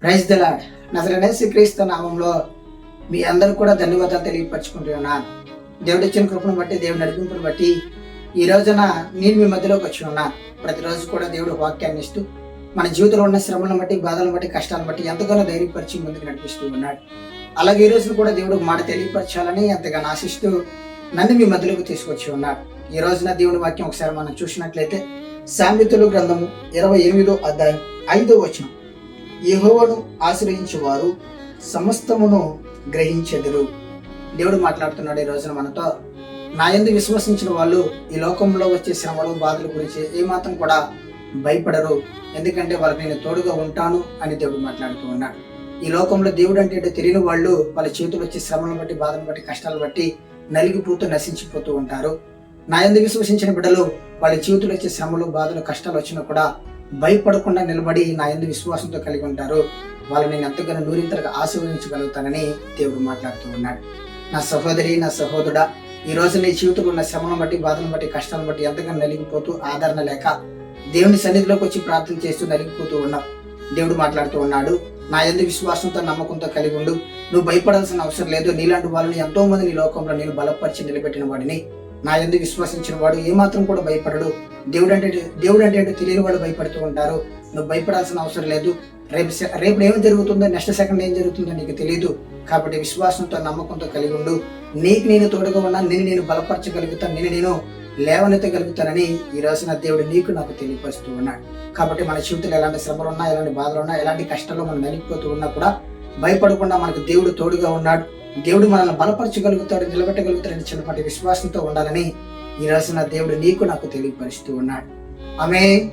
Praise the lord. నజరేయుడైన క్రీస్తు నామంలో మీ అందరూ కూడా ధన్యవాదాలు తెలియపరచుకుంటున్నాను. దేవుడి ఇచ్చిన కృపను బట్టి, దేవుడి నడిపింపును బట్టి ఈ రోజున నేను మీ మధ్యలోకి వచ్చి ఉన్నాను. ప్రతిరోజు కూడా దేవుడు వాక్యాన్ని ఇస్తూ మన జీవితంలో ఉన్న శ్రమలను బట్టి, బాధలను బట్టి, కష్టాలను బట్టి ఎంతగానో ధైర్యపరిచి ముందుకు నడిపిస్తూ ఉన్నాడు. అలాగే ఈ రోజున కూడా దేవుడు మాట తెలియపరచాలని ఎంతగానో ఆశిస్తూ నన్ను మీ మధ్యలోకి తీసుకొచ్చి ఉన్నాడు. ఈ రోజున దేవుని వాక్యం ఒకసారి మనం చూసినట్లయితే సామెతల గ్రంథము 28వ అధ్యాయం 5వ వచనం. యెహోవాను ఆశ్రయించువారు సమస్తమును గ్రహించెదరు. దేవుడు మాట్లాడుతున్నాడు ఈ రోజున మనతో. నా యందు విశ్వసించిన వాళ్ళు ఈ లోకంలో వచ్చే శ్రమలు, బాధల గురించి ఏమాత్రం కూడా భయపడరు, ఎందుకంటే వాళ్ళకి నేను తోడుగా ఉంటాను అని దేవుడు మాట్లాడుతూ ఉన్నాడు. ఈ లోకంలో దేవుడు అంటే తెలియని వాళ్ళు వాళ్ళ చేతులు వచ్చే శ్రమలను బట్టి, బాధను బట్టి, కష్టాలు బట్టి నలిగిపోతూ నశించిపోతూ ఉంటారు. నా యందు విశ్వసించిన బిడ్డలు వాళ్ళ జీవితంలో వచ్చే శ్రమలు, బాధలు, కష్టాలు వచ్చినా కూడా భయపడకుండా నిలబడి నా యందు విశ్వాసంతో కలిగి ఉంటారు. వాళ్ళని నేను ఎంతగానో నూరింతలుగా ఆశీర్వదించగలుగుతానని దేవుడు మాట్లాడుతూ ఉన్నాడు. నా సహోదరి, నా సహోదరుడా, ఈ రోజు నీ జీవితంలో ఉన్న శ్రమను బట్టి, బాధను బట్టి, కష్టాలను బట్టి ఎంతగానో నలిగిపోతూ ఆదరణ లేక దేవుని సన్నిధిలోకి వచ్చి ప్రార్థన చేస్తూ నలిగిపోతూ ఉన్నావు. దేవుడు మాట్లాడుతూ ఉన్నాడు, నా యందు విశ్వాసంతో, నమ్మకంతో కలిగి ఉండు. నువ్వు భయపడాల్సిన అవసరం లేదు. నీలాంటి వాళ్ళని ఎంతో మంది నీ లోకంలో నేను బలపరిచి నిలబెట్టిన వాడిని. నా యందు విశ్వసించిన వాడు ఏమాత్రం కూడా భయపడడు. దేవుడు అంటే తెలియని వాడు భయపడుతూ ఉంటారు. నువ్వు భయపడాల్సిన అవసరం లేదు. రేపు ఏం జరుగుతుందో, నెక్స్ట్ సెకండ్ ఏం జరుగుతుందో నీకు తెలియదు. కాబట్టి విశ్వాసంతో, నమ్మకంతో కలిగి ఉండు. నీకు నేను తోడుగా ఉన్నా, నేను బలపరచగలుగుతాను, నేను లేవనెత్తగలుగుతానని ఈ రోజున దేవుడు నీకు నాకు తెలియపరుస్తూ ఉన్నాడు. కాబట్టి మన జీవితంలో ఎలాంటి శ్రమలు ఉన్నా, ఎలాంటి బాధలు ఉన్నా, ఎలాంటి కష్టాల్లో మనం నలిగిపోతూ ఉన్నా కూడా భయపడకుండా మనకు దేవుడు తోడుగా ఉన్నాడు. దేవుడు మనల్ని బలపరచగలుగుతాడు, నిలబెట్టగలుగుతాడని చిన్నపాటి విశ్వాసంతో ఉండాలని ఈ రోజున దేవుడు నీకు నాకు తెలియపరుస్తూ ఉన్నాడు. ఆమేన్.